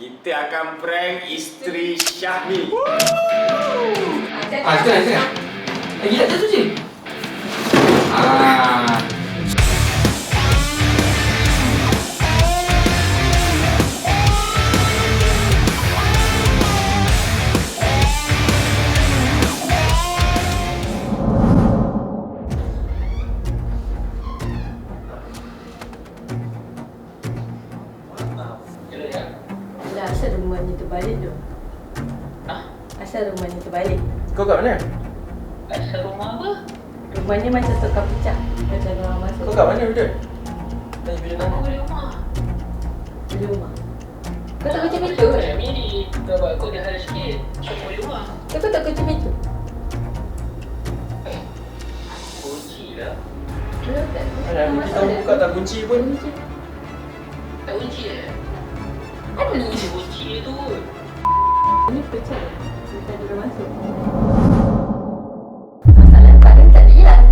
Kita akan prank isteri Syahmi. Jangan. Lagi tak jatuh je. Asal rumahnya terbalik tu? Asal rumahnya terbalik? Kau kat mana? Asal rumah apa? Rumahnya macam tukar pecah. Macam orang masuk. Kau kat mana duduk? Tanya bila nak. Aku di rumah. Di rumah. Kau tak kunci pintu ke? Macam ni, bapak aku dah ada sikit. Aku di rumah. Kau tak kunci pintu? Kunci lah. Belum tak. Mana kita buka tak kunci pun. Tak kunci eh? Ada ni. Kunci dia tu. Ini pecah. Kita dia masuk. Masalah tak ada tak hilang.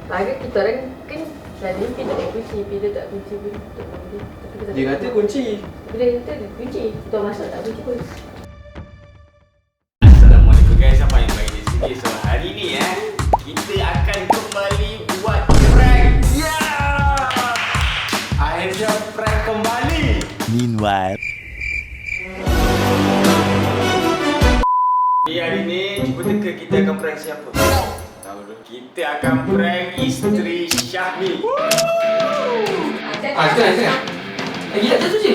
Lagi kita orang kan selalu kita tak kunci, bila tak kunci pun tutup lagi. Dia kata kunci. Bila kita ada kunci, kita masuk tak kunci pun. Assalamualaikum guys, apa yang baik di sini. So hari ni kita akan kembali buat prank. Akhirnya prank kembali. Meanwhile, Hari ni cuba teka kita akan prank siapa? Tahu tu. Kita akan prank isteri Syahmi. Jangan. Lagi tak jatuh je.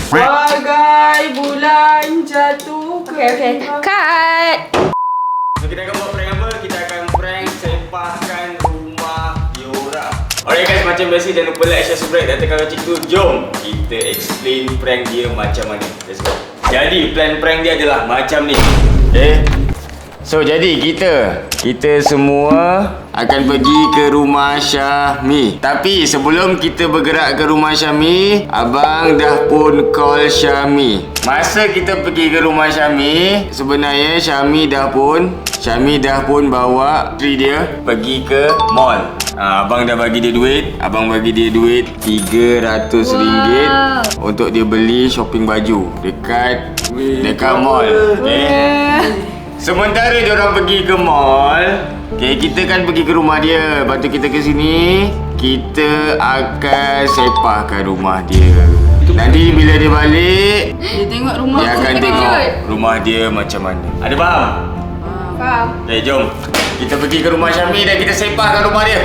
Bagai bulan jatuh ke cut. So kita akan buat prank apa? Kita akan prank sepahkan rumah diorang. Alright guys, macam biasa jangan lupa like, share, subscribe dan tekan lonceng tu. Jom kita explain prank dia macam mana. Let's go. Jadi plan prank dia adalah macam ni. Okay. So jadi kita semua akan pergi ke rumah Syahmi. Tapi sebelum kita bergerak ke rumah Syahmi, abang dah pun call Syahmi. Masa kita pergi ke rumah Syahmi, sebenarnya Syahmi dah pun bawa isteri dia pergi ke mall. Abang dah bagi dia duit. Abang bagi dia duit RM300 untuk dia beli shopping baju dekat mall. Okay. Sementara diorang pergi ke mall, okay, kita kan pergi ke rumah dia. Lepas tu kita ke sini, kita akan sepahkan rumah dia. Nanti bila dia balik, Dia tengok rumah dia akan tengok rumah dia macam mana. Ada faham? Faham. Okay, jom. Kita pergi ke rumah Syahmi dan kita sepahkan rumah dia.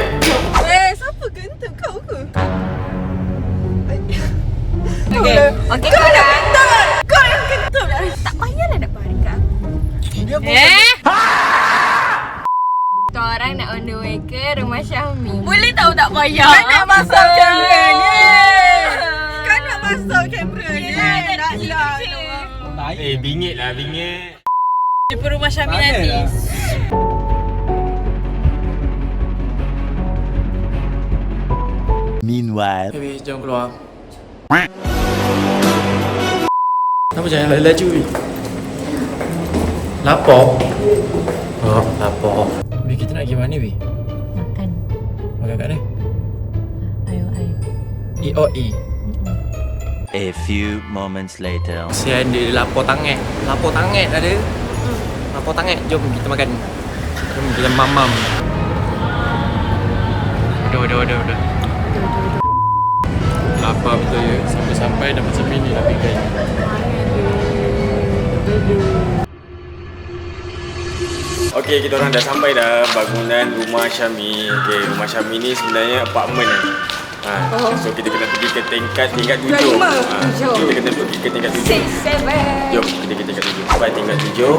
Siapa gentut kau ke? Okey korang. Kau yang gentut lah. Tak payahlah nak balik kat aku. Kita orang nak on the way ke rumah Syahmi. Boleh tahu tak payah? Kau nak masuk kamera ni. Kau nak masuk kamera ni. Nak lah. Bingit lah, bingit. Jumpa rumah Syahmi nanti. meanwhile, Habis, jom keluar. Kenapa jangan laju ni? Lapar? Oh, lapar. Weh, kita nak pergi mana, weh? Makan. Makan kat mana? Ayo. EOE. a few moments later. Sian dia lapar tangan. Lapar tangan ada. Lapar tangan. Jom kita makan. Jom kita mamam. Udah. Lapar betul ya. Sampai-sampai dah macam ni nak pegang. Okey, kita orang dah sampai dah bangunan rumah Syahmi. Okey, rumah Syahmi ni sebenarnya apartmen. So kita kena pergi ke tingkat 7. Kita kena pergi ke tingkat 7. Jom kita ke tingkat 7. Sampai tingkat 7.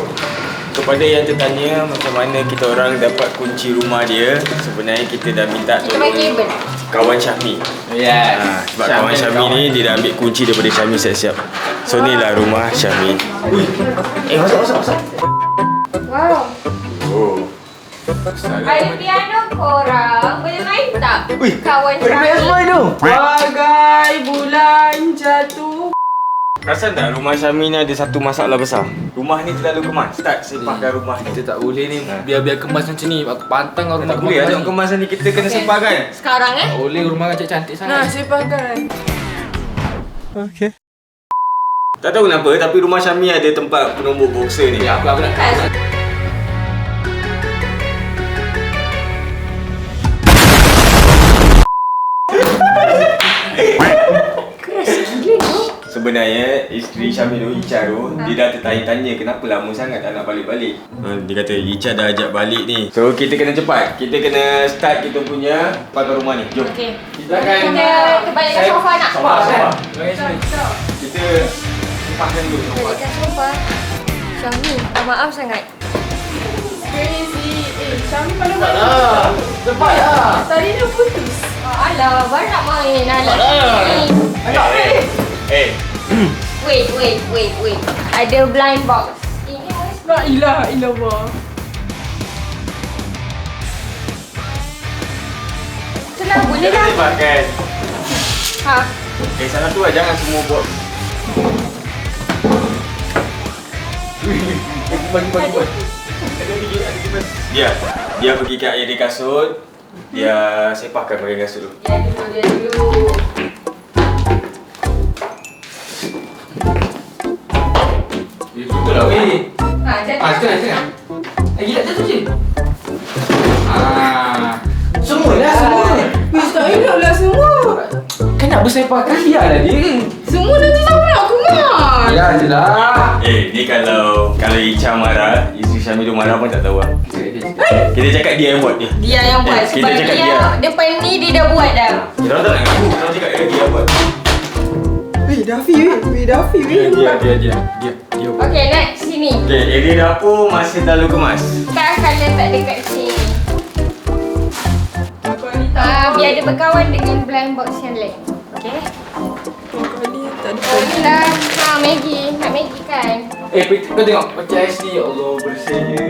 Kepada yang tertanya macam mana kita orang dapat kunci rumah dia, sebenarnya kita dah minta tolong kawan Syahmi. Sebab kawan Syahmi ni dia dah ambil kunci daripada Syahmi siap-siap. So ni lah rumah Syahmi. Masuk. Wow. Oh. Ada piano korang. Boleh main tak? Ui, Kawan boleh main Syahmi. tu. Bagai bulan jatuh. Perasan tak rumah Syami ni ada satu masalah besar. Rumah ni terlalu kemas. Start sepahkan rumah ni. Kita tak boleh ni biar kemas macam ni. Aku pantang kau rumah Tak boleh ajak kemas ni. Kita kena sepahkan. Sekarang Tak boleh rumah kan cantik Nah, sangat. sepahkan. Tak tahu kenapa tapi rumah Syami ada tempat penumbuk boxer ni. Aku nak. Sebenarnya isteri Syami tu, Ica tu, dia dah tertanya-tanya kenapa lama sangat tak nak balik-balik. Dia kata Ica dah ajak balik ni. So kita kena cepat. Kita kena start kita punya pakai rumah ni. Jom. Okey. Kita akan Kita balikkan sofa nak. Sofa. Bagi Kita sepahkan dulu sofa. Balikkan sofa. Syami, maaf sangat. Crazy. Syami pada mana? lah. Cepat lah. Tadi dia putus. Alah, baru nak main. Alah. Wait. Ada blind box. Ini harus La ilaha illallah. Itulah, boleh Kita dah. sepahkan. Ha. Salah tu lah, jangan semua buat. Bagi. Dia pergi kat area kasut. Dia sepahkan pakai kasut tu. Dia dulu. Betul lah weh. Ha, jadi. Jangan. Lagi tak jatuh je. Semua lah semua. Wih, tak elok lah semua. Kan nak bersepahkan biarlah dia. Semua nanti siapa nak kemas? Ya je lah. Ni kalau Ica marah, isteri Syami tu marah pun tak tahu lah. Kita cakap dia yang buat dia. Dia yang buat. Kita Sebab cakap dia depan ni dia dah buat dah. Kita orang tak nak ngaku, kita orang cakap dia yang buat. Wih, Dafi. Dia. Okay, next sini. Okay, area dapur masih terlalu kemas. Sekarang kalian tak dekat sini. Biar dia berkawan dengan blind box yang lain. Okay? Itulah. Maggie. Nak Maggie kan? Kau tengok macam SD. Ya Allah, bersihnya.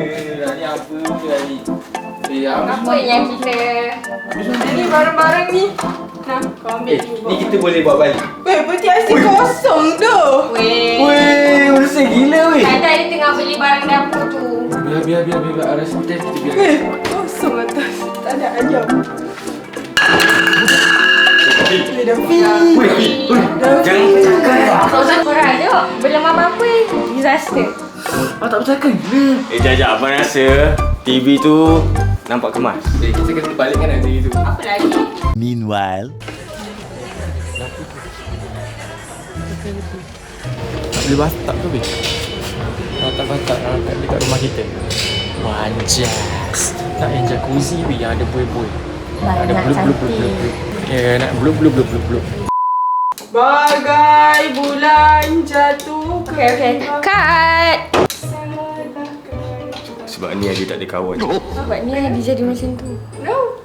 Ni apa ni? Apa yang kita... Ni barang-barang ni. Nah, kau ambil Ni kita boleh buat balik. Weh, peti asyik kosong tu. Weh. Bersih gila weh. Tadi dia tengah beli barang dapur tu. Biar. Ada sebentar kita biar. Weh, kosong atas. Tak ada ayam. Weh, Dafi. Jangan cakap. Tak usah korang tengok. Belum apa-apa. Disaster. Tak bercakap gila. Jajak abang rasa TV tu nampak kemas. Kita kena balikkan nanti tu. Apa lagi? Meanwhile, Boleh batap tu weh. Batap dekat rumah kita. Wanjas. Nak yang jacuzzi weh yang ada buih-buih. Ada blub. Ya, nak blub. Bagai bulan jatuh ke Okay. Cut. Sebab ni dia tak ada kawan. Sebab ni dia jadi macam tu. No.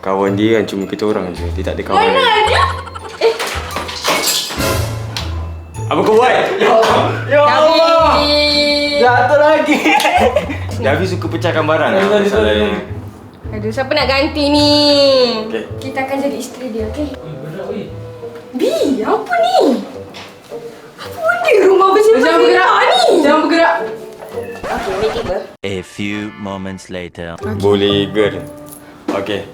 Kawan dia kan cuma kita orang je. Dia tak ada kawan. Mana dia? Apa kau buat? Ya Allah. Jatuh lagi. Davi suka pecahkan barang. Masalahnya. Aduh, siapa nak ganti ni? Okay. Kita akan jadi isteri dia, okey? Bi, apa ni? Apa benda rumah Jangan bergerak ni? Jangan bergerak. Okey, make it ber. a few moments later. Boleh girl. Okay.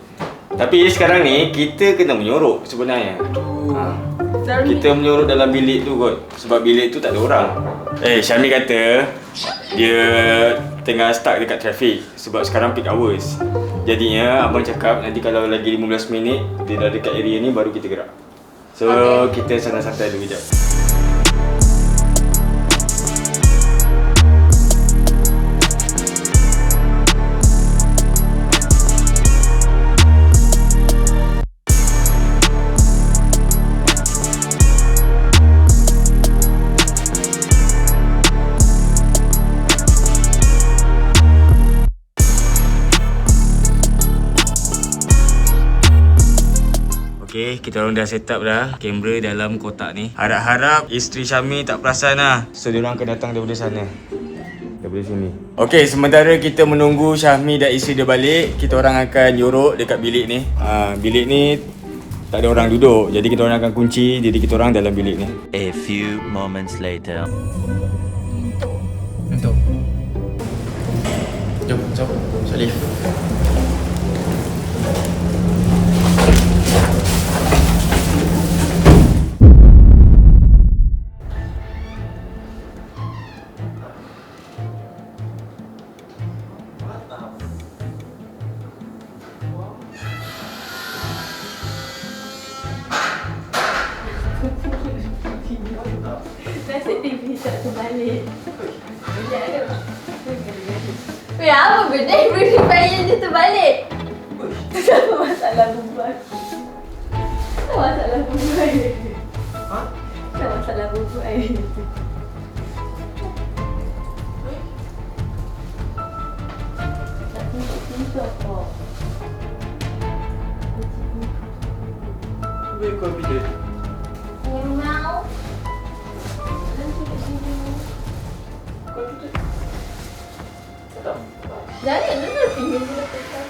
Tapi sekarang ni kita kena menyorok sebenarnya. Kita menyorok dalam bilik tu kot. Sebab bilik tu tak ada orang. Syami kata dia tengah stuck dekat trafik sebab sekarang peak hours. Jadinya abang cakap nanti kalau lagi 15 minit dia dah dekat area ni baru kita gerak. So kita santai-santai dulu kejap. Okay, kita orang dah set up dah kamera dalam kotak ni. Harap-harap isteri Syami tak perasan lah. So, diorang akan datang daripada sana. Daripada sini. Okay, sementara kita menunggu Syami dan isteri dia balik, kita orang akan yorok dekat bilik ni. Bilik ni tak ada orang duduk. Jadi kita orang akan kunci diri kita orang dalam bilik ni. A few moments later. Untuk. Jom, Salif. Nasib TV tak terbalik. Sekejap ada. Weh, apa benda purifier dia terbalik? Apa masalah bubuan? Apa masalah bubuan? Ha? Apa masalah bubuan? Tak pintu apa? Weh, kau bila? Mau? Kau duduk. Tak. Jangan dulu tinggal dia letak.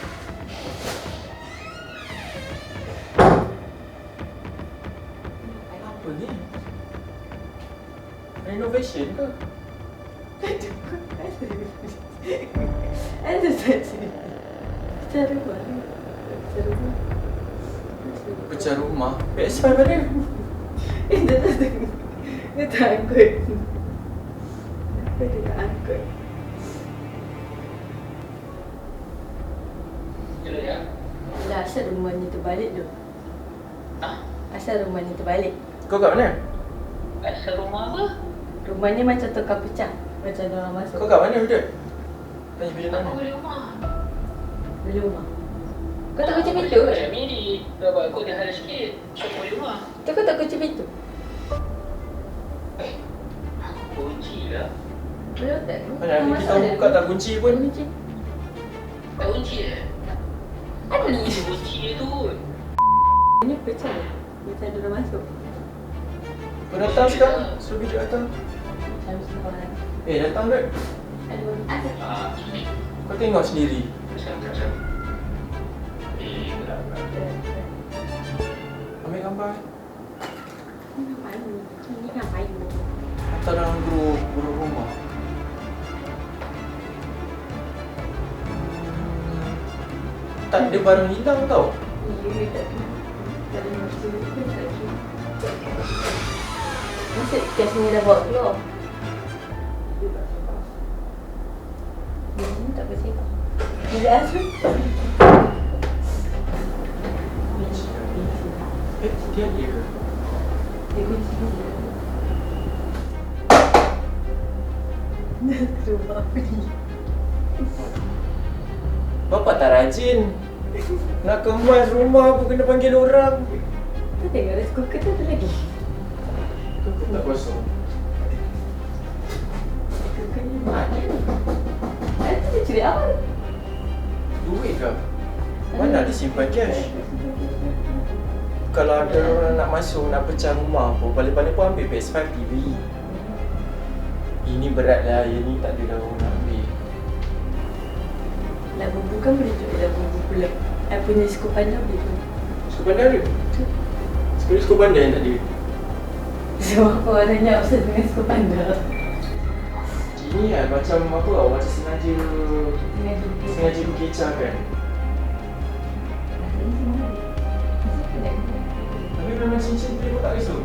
Apa ni? Renovation ke? Ada saja. Cara mana? Cara mana? Pecah rumah. PS5 mana? Dia tak angkut. Kenapa dia tak angkut? Jelas ya? Dah asal rumah ni terbalik tu. Ah, Asal rumah ni terbalik. Kau kat mana? asal rumah apa? Rumah ni macam tukar pecah. Macam ada orang masuk. Kau kat mana duduk? Tanya bilik mana? Aku beli rumah. Beli rumah. Kau tak kunci pintu? Macam ni, dapat aku dia hal sikit. So, aku beli rumah. Tu kau tak kunci pintu? Aku kunci lah. Belum tak? Mana aku kita buka tak kunci pun. Kunci. Tak kunci eh? Ada ni. Kunci dia tu. Ini pecah. Macam ada orang masuk. Kau datang sekarang? Suruh bilik datang. Macam sembarang. Datang tak? Ada orang. Ada. Ah, sini. Kau tengok sendiri. Macam. Berat. Ambil gambar. Ngapain? Ini ngapain? Hantar dalam grup rumah. Tak ada barang hilang tau. Ya, tak kena. Tak ada masa pun tak kena. Maksud kes ni dah bawa keluar. Ini tak bersihkan. Bila asal? Dia ada ke? Dia kunci dia. Rumah pergi. Bapak tak rajin. Nak kemas rumah pun kena panggil orang. Kau tengok rice cooker tu ada lagi. Kau tak kosong. Cooker ni mana? Nanti dia curi awal. Duit ke? Mana ada simpan cash? Kalau ada orang nak masuk, nak pecah rumah pun, balik-balik pun ambil PS5 TV. Ini berat lah, yang ni tak ada dah orang nak ambil. Nak bubu kan boleh jual dah bubu pula. I punya skop pandang boleh jual. Skop bandar ada? Sebenarnya skop bandar yang tak ada. So apa orang tanya apa dengan skop pandang? Ini lah macam apa tau, macam sengaja Dengan bubu. sengaja dikecahkan. Tapi memang cincin tu pun tak risau.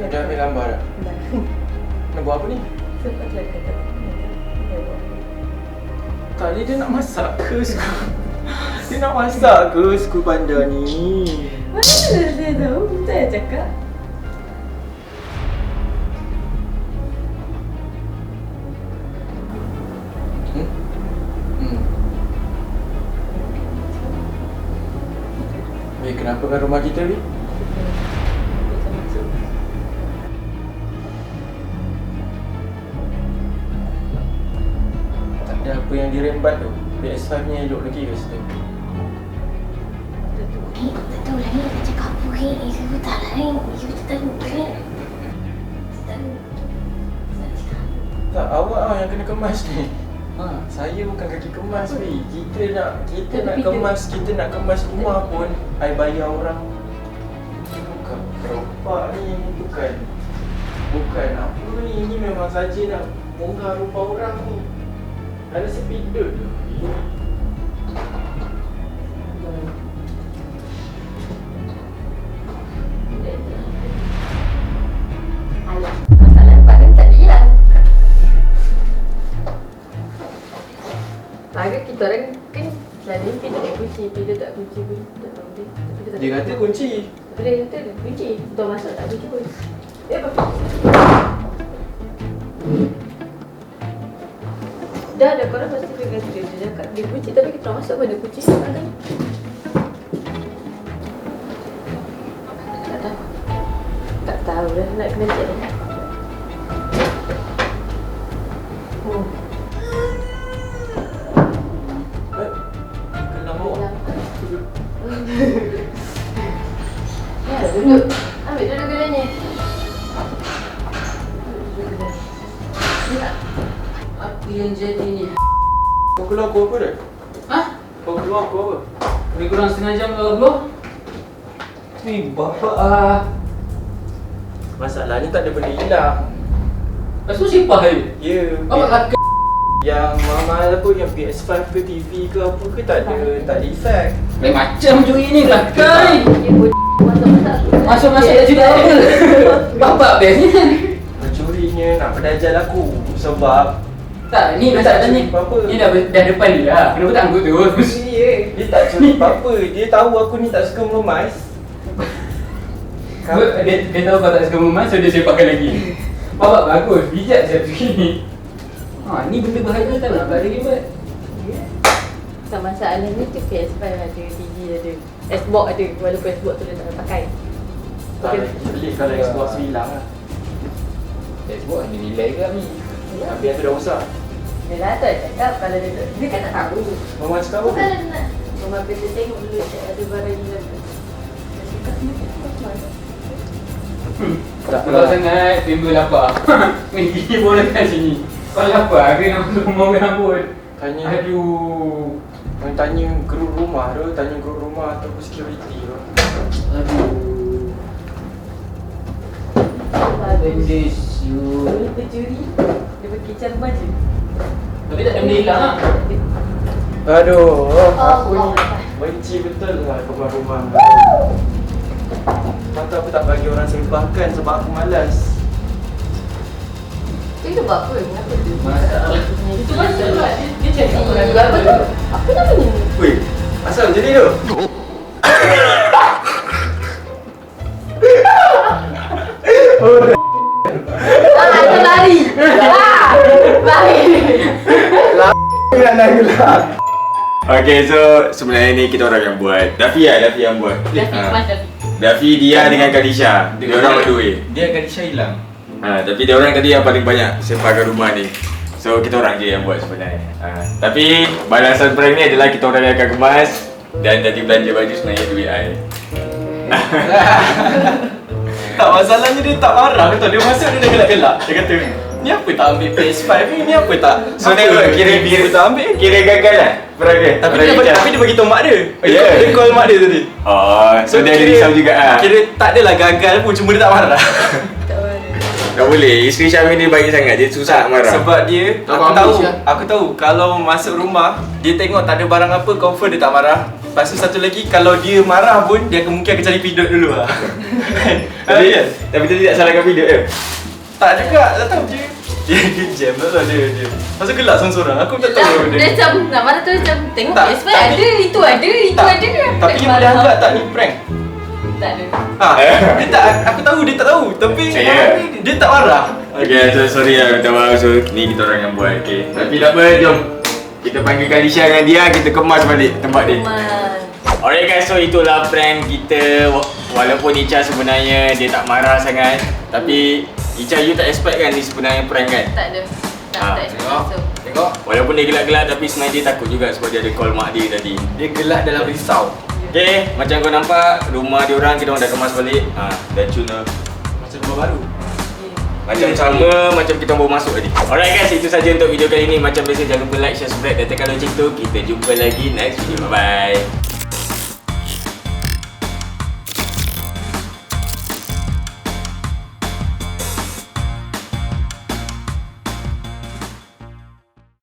Dah ambil gambar dah? Nak buat apa ni? Cepatlah kata. Kali dia nak masak ke skop? Dia nak masak ke skop bandar ni? Mana dia tahu? Saya cakap. Kenapa kan rumah kita ni? Tak ada apa yang dirembat tu. PS5 ni elok lagi kat situ. Tak tahu lah ni kita cakap apa ke? Ibu tak lain. Ibu tak tahu ke? Tak, awak lah yang kena kemas ni. Saya bukan kaki kemas ni. Kita nak kemas rumah pun, I bayar orang nampak ni bukan apa ni. Ini memang saja nak bongkar rumah orang ni. Ada sepidut tu. Alah, masalah tempat kan tak hilang. Maka kita orang kan selalu pindah tak kunci, pindah tak kunci pun tak tahu dia. Tapi dia tak Dia kata kunci. Tapi dia kata dia kunci. Betul masuk tak kunci pun. Apa? Dah ada korang pasti dia kata dia cakap dia kunci tapi kita orang masuk pun dia kunci sekarang kan. Tak tahu. Tak tahu dah nak kena cek dah. Oh. Kenapa awak? Ya, duduk. Ambil duduk gelanya. Apa yang jadi ni? Kau keluar pukul apa dah? Hah? Kau keluar pukul apa? Lebih kurang setengah jam kalau keluar. Ni bapak Masalahnya tak ada benda hilang. Lepas tu sipah ni. Ya. Bapak kata Yang mahal apa, yang PS5 ke TV ke apa ke tak ada efek. lain macam curi ni kelakar ni. Dia bodoh. Masuk-masuk dah juga apa? Bapak bestnya. Pencurinya nak pedajal aku sebab Tak, ni masalah ni. Apa? Ni dah depan dia lah. Kenapa tak anggut terus? dia tak curi apa-apa. Dia tahu aku ni tak suka mengemas. Dia tahu kau tak suka memas, so dia sepakkan lagi. Bapak bagus, bijak siap curi ni. Ha, ni benda berharga tak nak ada buat. Tak masalahnya tu PS5 ada, TV ada, Xbox ada. Walaupun Xbox tu dia tak nak pakai. Pelik kalau Xbox hilang lah. Xbox ni nilai ke ni? Tapi aku dah usah. Dia lah tak cakap kalau dia kan tak tahu. Mama cakap apa? Bukan dia nak. Mama kita tengok dulu cak ada barang ni lagi. Dia cakap ni mana? Tak Kalau sangat, timbul lapar. Ni gigi boleh kat sini. Kalau lapar, kena masuk rumah orang pun. Tanya. Aduh. Orang tanya grup rumah tu, tanya grup rumah ataupun security tu. Aduh. Bagus. Bendis you. Dia pencuri. Dia pergi rumah je. Tapi tak ada benda hilang lah. Aduh, aku ni Allah. benci betul lah keluar rumah. Mata aku tak bagi orang sembahkan sebab aku malas. Itu buat apa? Kenapa dia? Masalah. Itu pasal buat. Dia cakap apa dah Apa tu? Apa namanya? Weh, asal macam ni tu? Itu lari. Lari. Nak gelap. Okay, so sebenarnya ni kita orang yang buat. Daffy yang buat. Daffy dia dengan Kadisha. Dia orang berdua. Dia akan hilang. Tapi dia orang tadi yang paling banyak sepakan rumah ni. So kita orang je yang buat sebenarnya. Tapi balasan prank ni adalah kita orang yang akan kemas dan tadi belanja baju sebenarnya duit I. Tak, masalahnya dia tak marah ke tau. Dia masuk dia dah gelak-gelak. Dia kata, ni apa tak ambil PS5 ni? Ni apa tak? So tengok kira tak ambil. Kira gagal lah. Prank dia. Tapi dia bagi tahu mak dia. Oh, ya? Dia call mak dia tadi. Oh, so dia ada risau juga ah. Kira tak adalah gagal pun, cuma dia tak marah. Tak boleh. Isteri Syamil ni baik sangat. Dia susah nak marah. Sebab dia, aku tahu kalau masuk rumah, dia tengok tak ada barang apa, confirm dia tak marah. Lepas tu satu lagi, kalau dia marah pun, dia mungkin akan cari pidot dulu lah. Tapi tadi tak salahkan video dia. Tak juga, tak tahu dia jam tak tahu dia. Lepas tu gelak sorang-sorang, aku tak tahu Dia macam nak marah tu macam tengok Tak, PS5 tapi- ada, itu ada, itu Tak, ada. tapi dia boleh anggap tak ni prank? Tak ada. Dia tak, aku tahu dia tak tahu, tapi Ya. dia tak marah. Okay, so sorry lah, minta maaf. So ni kita orang yang buat, okay. Tapi tak apa, jom kita panggil Kadisha dengan dia, kita kemas balik tempat dia. Alright guys, so itulah prank kita. Walaupun Icha sebenarnya dia tak marah sangat, tapi Icha, you tak expect kan ni sebenarnya prank kan? Tak ada. Tak ada. So, Tengok, Walaupun dia gelak-gelak tapi sebenarnya dia takut juga sebab dia ada call mak dia tadi. dia gelak dalam risau. Okay, macam kau nampak rumah dia orang kita orang dah kemas balik. Dah tune Macam rumah baru. macam sama macam kita baru masuk tadi. Alright guys, itu saja untuk video kali ini. Macam biasa jangan lupa like, share, subscribe dan tekan lonceng tu. Kita jumpa lagi next video. Bye bye.